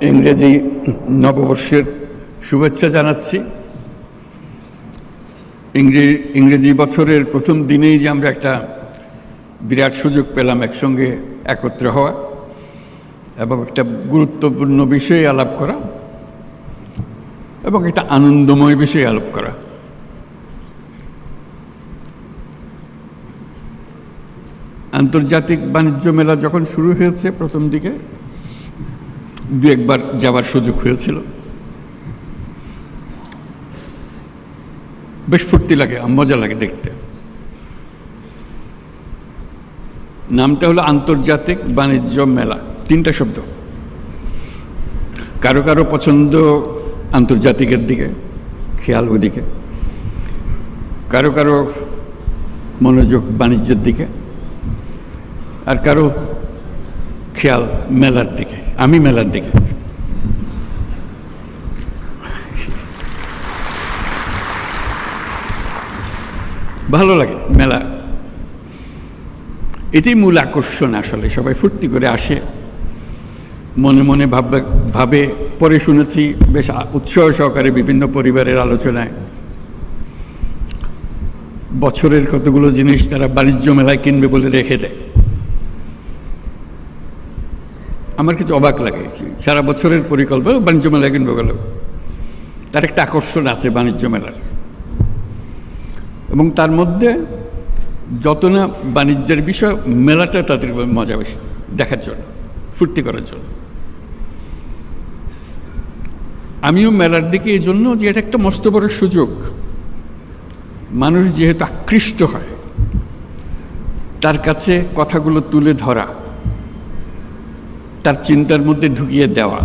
ইংরেজি নববর্ষের শুভেচ্ছা জানাচ্ছি। ইংরেজি বছরের প্রথম দিনেই যে আমরা একটা বিরাট সুযোগ পেলাম একসঙ্গে একত্র হওয়া এবং একটা গুরুত্বপূর্ণ বিষয়ে আলাপ করা এবং একটা আনন্দময় বিষয়ে আলাপ করা। আন্তর্জাতিক বাণিজ্য মেলা যখন শুরু হয়েছে প্রথম দিকে দু একবার যাওয়ার সুযোগ হয়েছিল। বেশ ফুর্তি লাগে, মজা লাগে দেখতে। নামটা হলো আন্তর্জাতিক বাণিজ্য মেলা, তিনটা শব্দ। কারো কারো পছন্দ আন্তর্জাতিকের দিকে, খেয়াল ওদিকে, কারো কারো মনোযোগ বাণিজ্যের দিকে, আর কারো খেয়াল মেলার দিকে। আমি মেলার দিকে। ভালো লাগে মেলা, এটাই মূল আকর্ষণ। আসলে সবাই ফুর্তি করে আসে, মনে মনে ভাবে। পরে শুনেছি বেশ উৎসাহ সহকারে বিভিন্ন পরিবারের আলোচনায় বছরের কতগুলো জিনিস তারা বাণিজ্য মেলায় কিনবে বলে রেখে দেয়। আমার কিছু অবাক লাগে, সারা বছরের পরিকল্পনা বাণিজ্য মেলায় কিনবে গেল। তার একটা আকর্ষণ আছে বাণিজ্য মেলার, এবং তার মধ্যে যত না বাণিজ্যের বিষয়, মেলাটা তাদের মজা বেশি দেখার জন্য, ফুর্তি করার জন্য। আমিও মেলার দিকে এই জন্য যে এটা একটা মস্ত বড় সুযোগ। মানুষ যেহেতু আকৃষ্ট হয়, তার কাছে কথাগুলো তুলে ধরা, তার চিন্তার মধ্যে ঢুকিয়ে দেওয়া,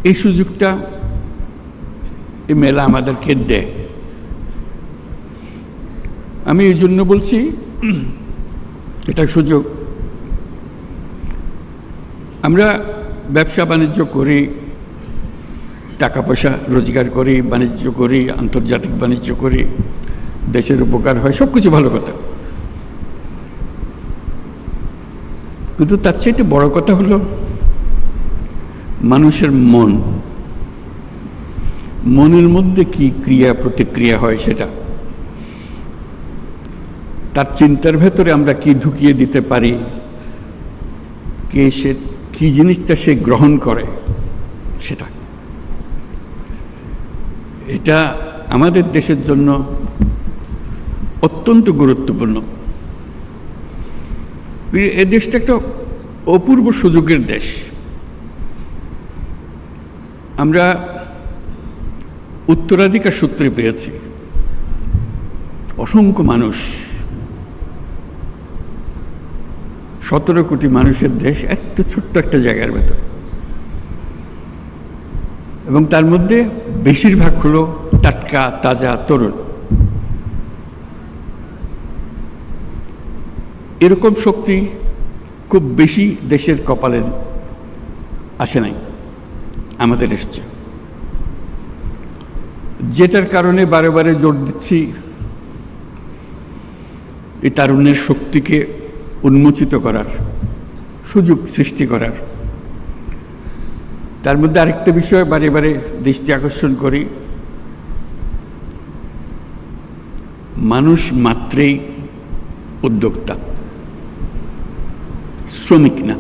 এই সুযোগটা এই মেলা আমাদেরকে দেয়। আমি এই জন্য বলছি এটা সুযোগ। আমরা ব্যবসা বাণিজ্য করি, টাকা পয়সা রোজগার করি, বাণিজ্য করি, আন্তর্জাতিক বাণিজ্য করি, দেশের উপকার হয়, সব কিছু ভালো কথা। কিন্তু তার চাইতে বড় কথা হলো মানুষের মনের মধ্যে কি ক্রিয়া প্রতিক্রিয়া হয়, সেটা তার চিন্তার ভেতরে আমরা কি ঢুকিয়ে দিতে পারি, সে কি জিনিসটা সে গ্রহণ করে, সেটা এটা আমাদের দেশের জন্য অত্যন্ত গুরুত্বপূর্ণ। এ দেশটা একটা অপূর্ব সুযোগের দেশ। আমরা উত্তরাধিকার সূত্রে পেয়েছি। অসংখ্য মানুষ, 17 কোটি মানুষের দেশ, একটা ছোট্ট একটা জায়গার ভেতর, এবং তার মধ্যে বেশিরভাগ হলো টাটকা, তাজা, তরুণ। এরকম শক্তি খুব বেশি দেশের কপালে আসে নাই, আমাদের এসছে। যেটার কারণে বারে বারে জোর দিচ্ছি এই তারুণ্যের শক্তিকে উন্মোচিত করার, সুযোগ সৃষ্টি করার। তার মধ্যে আরেকটা বিষয় বারে বারে দৃষ্টি আকর্ষণ করি, মানুষ মাত্রেই উদ্যোক্তা, শ্রমিক না।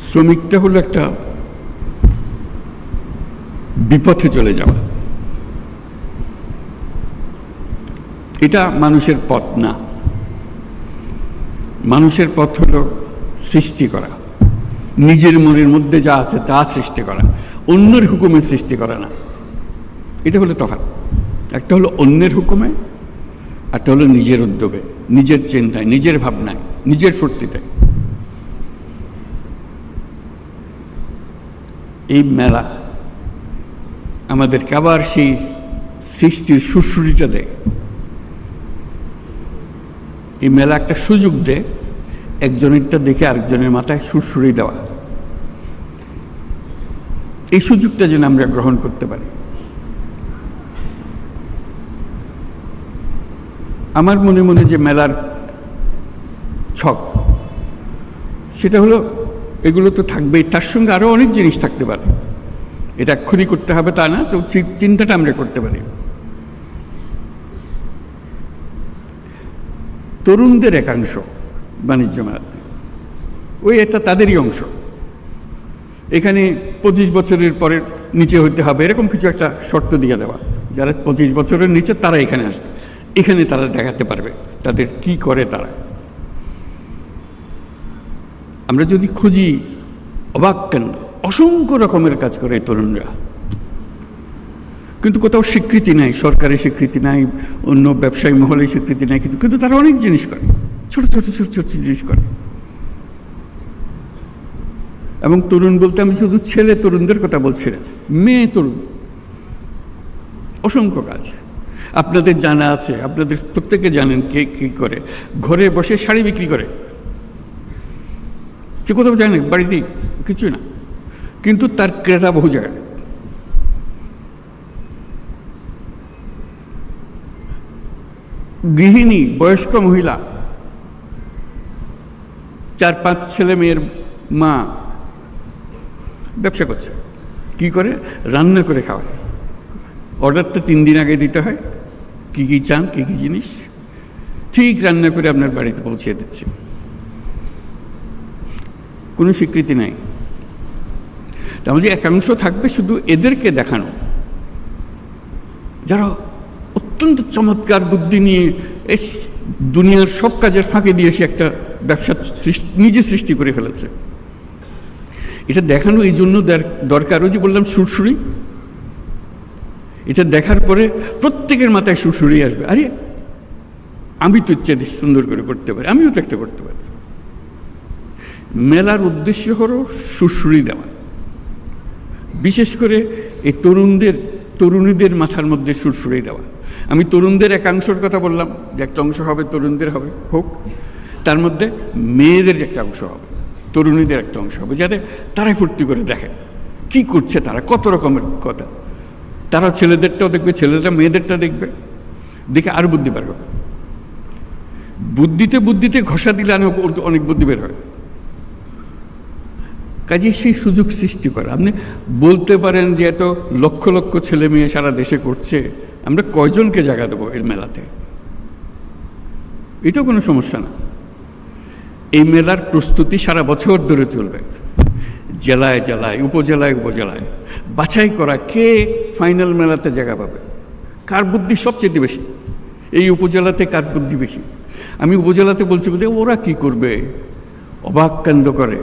শ্রমিকটা হলো একটা বিপথে চলে যাওয়া। এটা মানুষের পথ না। মানুষের পথ হলো সৃষ্টি করা, নিজের মনের মধ্যে যা আছে তা সৃষ্টি করা, অন্যের হুকুমে সৃষ্টি করা না। এটা হলো তফাৎ। একটা হলো অন্যের হুকুমে, একটা হলো নিজের উদ্যোগে, নিজের চিন্তায়, নিজের ভাবনায়, নিজের ফুর্তিতে। এই মেলা আমাদেরকে আবার সেই সৃষ্টির সুরসুরিটা দেয়। এই মেলা একটা সুযোগ দেয় একজনেরটা দেখে আরেকজনের মাথায় সুরসুরি দেওয়া। এই সুযোগটা যেন আমরা গ্রহণ করতে পারি। আমার মনে মনে যে মেলার ছক, সেটা হলো এগুলো তো থাকবেই, তার সঙ্গে আরও অনেক জিনিস থাকতে পারে। এটা এক্ষুনি করতে হবে তা না, তো চিন্তাটা আমরা করতে পারি। তরুণদের একাংশ বাণিজ্য মেলাতে, ওই এটা তাদেরই অংশ। এখানে 25 বছরের পরে নিচে হইতে হবে এরকম কিছু একটা শর্ত দিয়ে দেওয়া, যারা 25 বছরের নিচে তারা এখানে আসবে, এখানে তারা দেখাতে পারবে তাদের কি করে তারা। আমরা যদি খুঁজি অবাক কেন, অসংখ্য রকমের কাজ করে তরুণরা, কিন্তু কোথাও স্বীকৃতি নাই, সরকারি স্বীকৃতি নাই, অন্য ব্যবসায়ী মহলে স্বীকৃতি নাই, কিন্তু তারা অনেক জিনিস করে, ছোট ছোট ছোট ছোট জিনিস করে। এবং তরুণ বলতে আমি শুধু ছেলে তরুণদের কথা বলছি না, মেয়ে তরুণ, অসংখ্য কাজ। আপনাদের জানা আছে, আপনাদের প্রত্যেকে জানেন কে কী করে। ঘরে বসে শাড়ি বিক্রি করে, সে কোথাও যায় না, বাড়িতেই, কিছু না, কিন্তু তার ক্রেতা বহু জায়গায়। গৃহিণী, বয়স্ক মহিলা, 4-5 ছেলে মেয়ের মা ব্যবসা করছে। কি করে? রান্না করে খাওয়ায়। অর্ডারটা 3 দিন আগে দিতে হয়, কি কি চান, কি কি জিনিস, ঠিক রান্না করে আপনার বাড়িতে পৌঁছে দিচ্ছে। কোনো স্বীকৃতি নাই। তার যে একাংশ থাকবে শুধু এদেরকে দেখানো, যারা অত্যন্ত চমৎকার বুদ্ধি নিয়ে এই দুনিয়ার সব কাজের ফাঁকে দিয়ে সে একটা ব্যবসা নিজে সৃষ্টি করে ফেলেছে। এটা দেখানো এই জন্য দরকার, ওই যে বললাম সুরসুরি, এটা দেখার পরে প্রত্যেকের মাথায় সুরসুরি আসবে, আরে আমি তো ইচ্ছে সুন্দর করে করতে পারি, আমিও তো একটা করতে পারি। মেলার উদ্দেশ্য হলো সুরসুরি দেওয়া, বিশেষ করে এই তরুণীদের মাথার মধ্যে সুরসুরি দেওয়া। আমি তরুণদের একাংশের কথা বললাম, যে একটা অংশ হবে তরুণদের হবে, হোক, তার মধ্যে মেয়েদের একটা অংশ হবে, তরুণীদের একটা অংশ হবে, যাতে তারাই ফুর্তি করে দেখে কি করছে তারা, কত রকমের কথা। তারা ছেলেদেরটাও দেখবে, ছেলেরা মেয়েদেরটা দেখবে, দেখে আর বুদ্ধি বের হবে। বুদ্ধিতে ঘষা দিলে অনেক বুদ্ধি বের হয়। কাজে সেই সুযোগ সৃষ্টি করা। আপনি বলতে পারেন যে এত লক্ষ লক্ষ ছেলে মেয়ে সারা দেশে করছে, আমরা কয়জনকে জায়গা দেবো এই মেলাতে? এটাও কোনো সমস্যা না। এই মেলার প্রস্তুতি সারা বছর ধরে চলবে, জেলায় জেলায়, উপজেলায় উপজেলায় বাছাই করা কে ফাইনাল মেলাতে জায়গা পাবে, কার বুদ্ধি সবচেয়ে বেশি, এই উপজেলাতে কার বুদ্ধি বেশি। আমি উপজেলাতে বলছি বলতে ওরা কি করবে, অবাক কাণ্ড করে।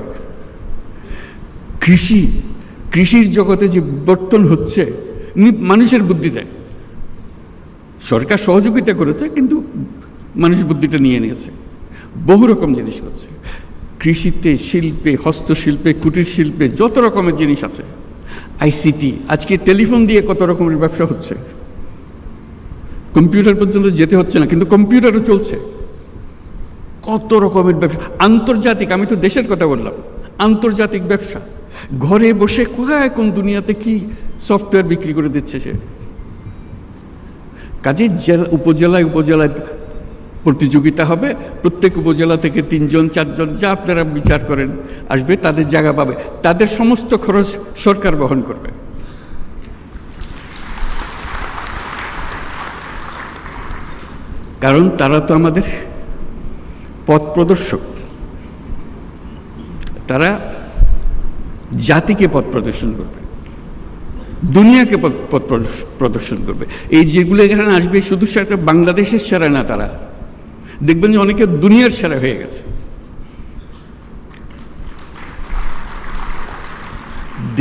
কৃষির জগতে যে বিবর্তন হচ্ছে মানুষের বুদ্ধি দেয়। সরকার সহযোগিতা করেছে, কিন্তু মানুষ বুদ্ধিটা নিয়ে নিয়েছে, বহু রকম জিনিস করছে। কৃষিতে, শিল্পে, হস্তশিল্পে, কুটির শিল্পে যত রকমের জিনিস আছে, আইসিটি, আজকে টেলিফোন দিয়ে কত রকমের ব্যবসা হচ্ছে, কম্পিউটার পর্যন্ত যেতে হচ্ছে না, কিন্তু কম্পিউটারও চলছে। কত রকমের ব্যবসা, আন্তর্জাতিক, আমি তো দেশের কথা বললাম, আন্তর্জাতিক ব্যবসা। ঘরে বসে কোথায় কোন দুনিয়াতে কি সফটওয়্যার বিক্রি করে দিচ্ছে সে। কাজে উপজেলায় প্রতিযোগিতা হবে, প্রত্যেক উপজেলা থেকে 3জন 4জন যা আপনারা বিচার করেন আসবে, তাদের জায়গা পাবে, তাদের সমস্ত খরচ সরকার বহন করবে। কারণ তারা তো আমাদের পথ প্রদর্শক, তারা জাতিকে পথ প্রদর্শন করবে, দুনিয়াকে পথ প্রদর্শন করবে। এই যেগুলো এখানে আসবে শুধু সেটা বাংলাদেশের সেরা না, তারা দেখবেন যে অনেকে দুনিয়ার সেরা হয়ে গেছে।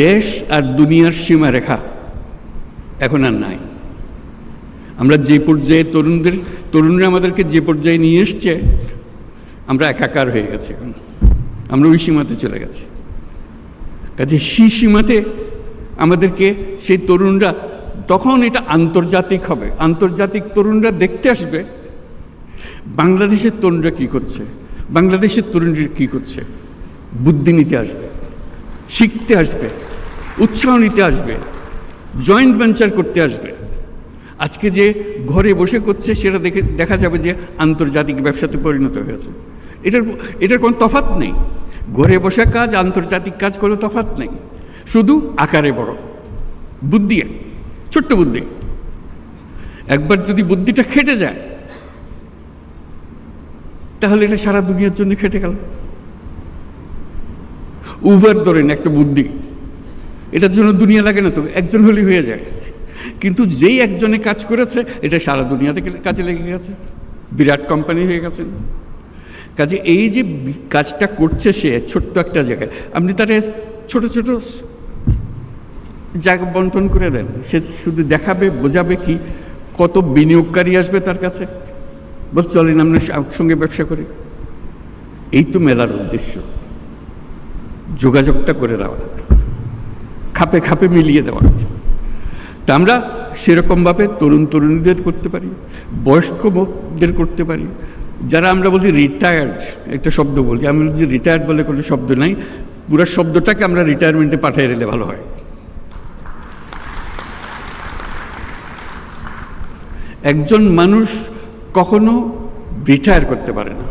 দেশ আর দুনিয়ার সীমারেখা এখন আর নাই। আমরা যে পর্যায়ে তরুণরা আমাদেরকে যে পর্যায়ে নিয়ে এসছে, আমরা একাকার হয়ে গেছি, এখন আমরা ওই সীমাতে চলে গেছি। কাজে সেই সীমাতে আমাদেরকে সেই তরুণরা, তখন এটা আন্তর্জাতিক হবে, আন্তর্জাতিক তরুণরা দেখতে আসবে বাংলাদেশের তরুণরা কি করছে, বাংলাদেশের তরুণরা কি করছে, বুদ্ধি নিতে আসবে, শিখতে আসবে, উৎসাহ নিতে আসবে, জয়েন্ট ভেঞ্চার করতে আসবে। আজকে যে ঘরে বসে করছে সেটা দেখা যাবে যে আন্তর্জাতিক ব্যবসাতে পরিণত হয়েছে। এটার কোনো তফাৎ নেই। ঘরে বসে কাজ আন্তর্জাতিক কাজ করে তফাৎ নেই, শুধু আকারে বড়, বুদ্ধি ছোট্ট বুদ্ধি। একবার যদি বুদ্ধিটা খেটে যায় তাহলে এটা সারা দুনিয়ার জন্য খেটে গেল। উবার ধরেন একটা বুদ্ধি, এটার জন্য দুনিয়া লাগে না তো, একজন হলেই হয়ে যায়। কিন্তু যেই একজনে কাজ করেছে এটা সারা দুনিয়াতে কাজে লেগে গেছে, বিরাট কোম্পানি হয়ে গেছেন। কাজে এই যে কাজটা করছে সে ছোট্ট একটা জায়গায়, আপনি তারে ছোট ছোট জায়গা বন্টন করে দেন, সে শুধু দেখাবে, বোঝাবে কি, কত বিনিয়োগকারী আসবে তার কাছে, বল চলেন আমরা সঙ্গে ব্যবসা করি। এই তো মেলার উদ্দেশ্য, যোগাযোগটা করে দেওয়া, খাপে খাপে মিলিয়ে দেওয়া। তা আমরা সেরকমভাবে তরুণ তরুণীদের করতে পারি, বয়স্কদের করতে পারি, যারা আমরা বলি রিটায়ার্ড, একটা শব্দ বলি, আমি বলি রিটায়ার্ড বলে কোনো শব্দ নাই, পুরো শব্দটাকে আমরা রিটায়ারমেন্টে পাঠিয়ে দিলে ভালো হয়। একজন মানুষ কখনো রিটায়ার করতে পারে না,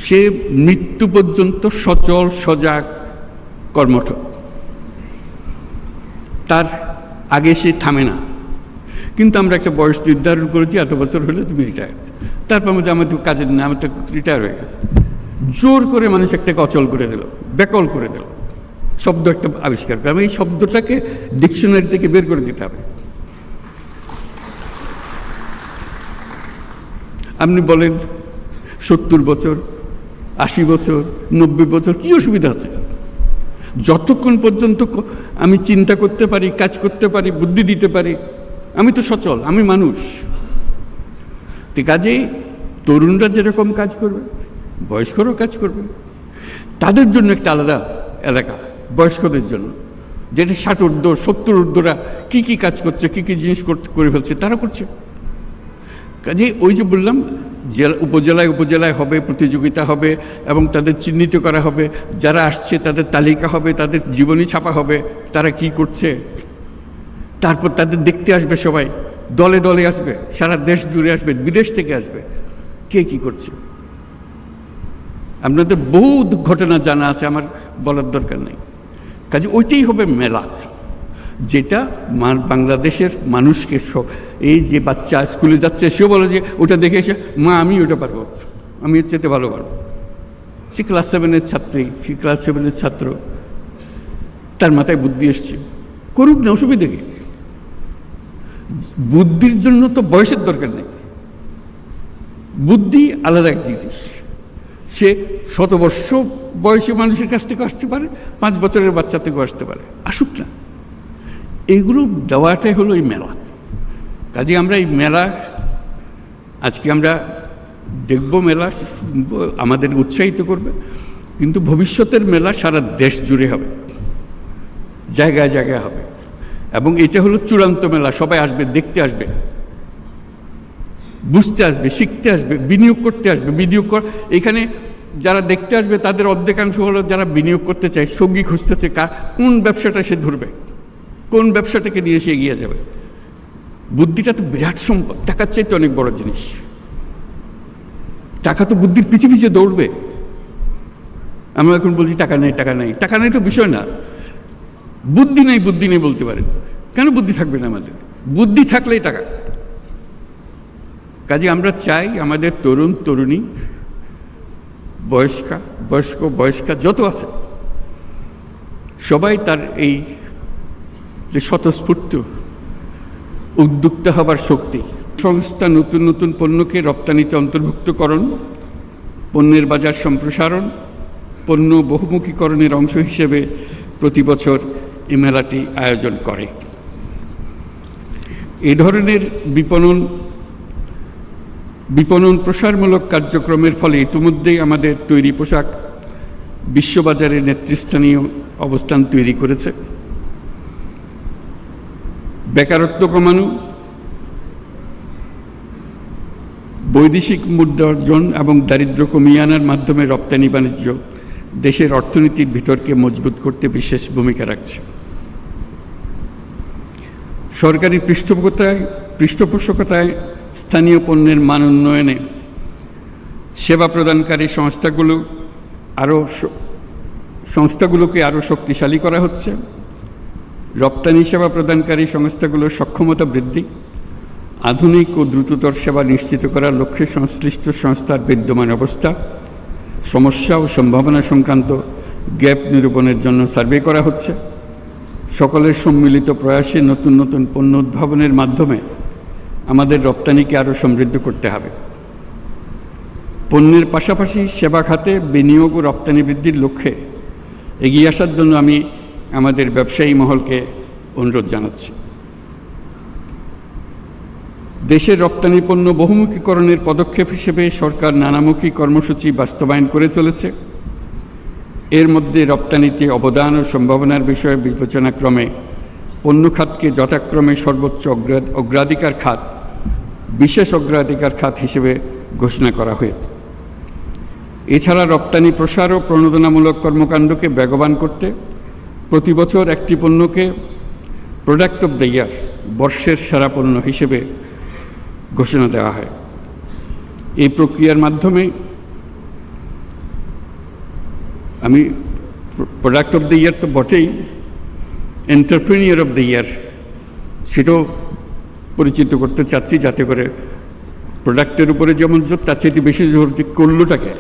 সে মৃত্যু পর্যন্ত সচল সজাগ কর্মঠ, তার আগে সে থামে না। কিন্তু আমরা একটা বয়স নির্ধারণ করেছি, এত বছর হলে তুমি রিটায়ার, তারপর আমরা আমার তো কাজের না, আমার তো রিটায়ার হয়ে গেছে। জোর করে মানুষ একটাকে অচল করে দিল, বেকল করে দিল, শব্দ একটা আবিষ্কার করে। এই শব্দটাকে ডিকশনারি থেকে বের করে দিতে হবে। আপনি বলেন 70 বছর, 80 বছর, 90 বছর, কি অসুবিধা আছে? যতক্ষণ পর্যন্ত আমি চিন্তা করতে পারি, কাজ করতে পারি, বুদ্ধি দিতে পারি, আমি তো সচল, আমি মানুষ। তো কাজেই তরুণরা যেরকম কাজ করবে, বয়স্করাও কাজ করবে। তাদের জন্য একটা আলাদা এলাকা, বয়স্কদের জন্য, যেটা 60 ঊর্ধ্ব 70 ঊর্ধ্বরা কী কী কাজ করছে, কী কী জিনিস করে ফেলছে, তারা করছে। কাজে ওই যে বললাম, উপজেলায় উপজেলায় হবে, প্রতিযোগিতা হবে এবং তাদের চিহ্নিত করা হবে, যারা আসছে তাদের তালিকা হবে, তাদের জীবনী ছাপা হবে, তারা কি করছে। তারপর তাদের দেখতে আসবে সবাই, দলে দলে আসবে, সারা দেশ জুড়ে আসবে, বিদেশ থেকে আসবে, কে কি করছে। আপনাদের বহু ঘটনা জানা আছে, আমার বলার দরকার নেই। কাজে ওইটাই হবে মেলা, যেটা বাংলাদেশের মানুষকে এই যে বাচ্চা স্কুলে যাচ্ছে সেও বলে যে ওটা দেখে এসে, মা আমি ওটা পারবো, আমি এর চেয়ে ভালো পারবো। সে ক্লাস 7-এর ছাত্রী, সে ক্লাস 7-এর ছাত্র, তার মাথায় বুদ্ধি এসছে, করুক না, অসুবিধা কি। বুদ্ধির জন্য তো বয়সের দরকার নেই, বুদ্ধি আলাদা এক জিনিস। সে 100 বর্ষ বয়সী মানুষের কাছ থেকে আসতে পারে, 5 বছরের বাচ্চা থেকেও আসতে পারে, আসুক না। এইগুলো দেওয়াটাই হলো এই মেলা। কাজে আমরা এই মেলা আজকে আমরা দেখব, মেলা আমাদের উৎসাহিত করবে, কিন্তু ভবিষ্যতের মেলা সারা দেশ জুড়ে হবে, জায়গায় জায়গায় হবে। এবং এটা হলো চূড়ান্ত মেলা, সবাই আসবে, দেখতে আসবে, বুঝতে আসবে, শিখতে আসবে, বিনিয়োগ করতে আসবে। এখানে যারা দেখতে আসবে তাদের অর্ধেকাংশ হলো যারা বিনিয়োগ করতে চায়, সঙ্গী খুঁজতেছে, কোন ব্যবসাটা সে ধরবে, কোন ব্যবসাটাকে নিয়ে সে এগিয়ে যাবে। বুদ্ধিটা তো বিরাট সম্পদ, টাকার চাইতে অনেক বড় জিনিস। টাকা তো বুদ্ধির পিছিয়ে পিছিয়ে দৌড়বে। আমরা এখন বলছি টাকা নেই, টাকা নেই, টাকা নেই তো বিষয় না, বুদ্ধি নেই, বুদ্ধি নেই বলতে পারেন। কেন বুদ্ধি থাকবে না আমাদের? বুদ্ধি থাকলেই টাকা। কাজে আমরা চাই আমাদের তরুণ তরুণী, বয়স্কা যত আছে, সবাই তার এই যে স্বতঃস্ফূর্ত উদ্যোক্তা হবার শক্তি, সংস্থা নতুন নতুন পণ্যকে রপ্তানিতে অন্তর্ভুক্তকরণ, পণ্যের বাজার সম্প্রসারণ, পণ্য বহুমুখীকরণের অংশ হিসেবে প্রতি বছর এই মেলাটি আয়োজন করে। এই ধরনের বিপণন প্রসারমূলক কার্যক্রমের ফলে ইতিমধ্যেই আমাদের তৈরি পোশাক বিশ্ববাজারে নেতৃস্থানীয় অবস্থান তৈরি করেছে। বেকারত্ব কমানো, বৈদেশিক মুদ্রা অর্জন এবং দারিদ্র্য কমিয়ে আনার মাধ্যমে রপ্তানি বাণিজ্য দেশের অর্থনীতির ভিতরকে মজবুত করতে বিশেষ ভূমিকা রাখছে। সরকারি পৃষ্ঠপোষকতায় স্থানীয় পণ্যের মান উন্নয়নে সেবা প্রদানকারী সংস্থাগুলোকে আরও শক্তিশালী করা হচ্ছে। রপ্তানি সেবা প্রদানকারী সংস্থাগুলোর সক্ষমতা বৃদ্ধি, আধুনিক ও দ্রুততর সেবা নিশ্চিত করার লক্ষ্যে সংশ্লিষ্ট সংস্থার বিদ্যমান অবস্থা, সমস্যা ও সম্ভাবনা সংক্রান্ত গ্যাপ নিরূপণের জন্য সার্ভে করা হচ্ছে। সকলের সম্মিলিত প্রয়াসে নতুন নতুন পণ্য উদ্ভাবনের মাধ্যমে আমাদের রপ্তানিকে আরও সমৃদ্ধ করতে হবে। পণ্যের পাশাপাশি সেবা খাতে বিনিয়োগ ও রপ্তানি বৃদ্ধির লক্ষ্যে এগিয়ে আসার জন্য আমি আমাদের ব্যবসায়ী মহলকে অনুরোধ জানাচ্ছি। দেশের রপ্তানি পণ্য বহুমুখীকরণের পদক্ষেপ হিসেবে সরকার নানামুখী কর্মসূচি বাস্তবায়ন করে চলেছে। এর মধ্যে রপ্তানিতে অবদান ও সম্ভাবনার বিষয়ে বিবেচনাক্রমে পণ্য খাতকে যথাক্রমে সর্বোচ্চ অগ্রাধিকার খাত, বিশেষ অগ্রাধিকার খাত হিসেবে ঘোষণা করা হয়েছে। এছাড়া রপ্তানি প্রসার ও প্রণোদনামূলক কর্মকাণ্ডকে বেগবান করতে প্রতি বছর একটি পণ্যকে প্রোডাক্ট অব দ্য ইয়ার, বর্ষের সেরা পণ্য হিসেবে ঘোষণা দেওয়া হয়। এই প্রক্রিয়ার মাধ্যমে আমি প্রোডাক্ট অব দ্য ইয়ার তো বটেই, এন্টারপ্রেনিয়র অব দ্য ইয়ার সেটাও পরিচিত করতে চাচ্ছি, যাতে করে প্রোডাক্টের উপরে যেমন জোর, তার চেয়ে বেশি জোর যে করলোটাকে।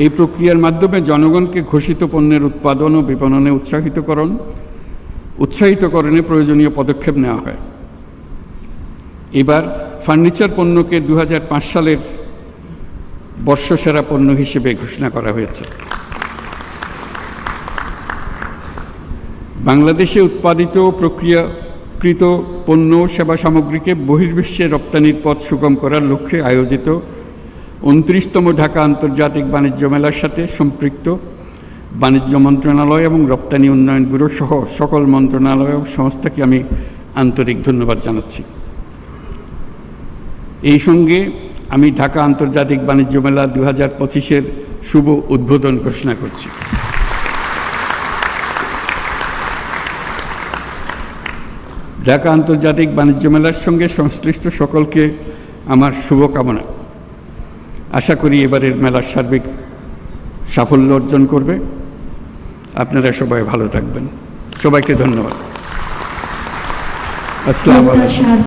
এই প্রক্রিয়ার মাধ্যমে জনগণকে ঘোষিত পণ্যের উৎপাদন ও বিপণনে উৎসাহিতকরণে প্রয়োজনীয় পদক্ষেপ নেওয়া হয়। এবার ফার্নিচার পণ্যকে 2005 সালের বর্ষসেরা পণ্য হিসেবে ঘোষণা করা হয়েছে। বাংলাদেশে উৎপাদিত প্রক্রিয়াকৃত পণ্য ও সেবা সামগ্রীকে বহির্বিশ্বে রপ্তানির পথ সুগম করার লক্ষ্যে আয়োজিত 29তম ঢাকা আন্তর্জাতিক বাণিজ্য মেলার সাথে সম্পৃক্ত বাণিজ্য মন্ত্রণালয় এবং রপ্তানি উন্নয়ন ব্যুরো সহ সকল মন্ত্রণালয় ও সংস্থাকে আমি আন্তরিক ধন্যবাদ জানাচ্ছি। এই সঙ্গে আমি ঢাকা আন্তর্জাতিক বাণিজ্য মেলা 2025-এর শুভ উদ্বোধন ঘোষণা করছি। ঢাকা আন্তর্জাতিক বাণিজ্য মেলার সঙ্গে সংশ্লিষ্ট সকলকে আমার শুভকামনা। আশা করি এবারের মেলার সার্বিক সাফল্য অর্জন করবে। আপনারা সবাই ভালো থাকবেন। সবাইকে ধন্যবাদ। আসসালামু আলাইকুম।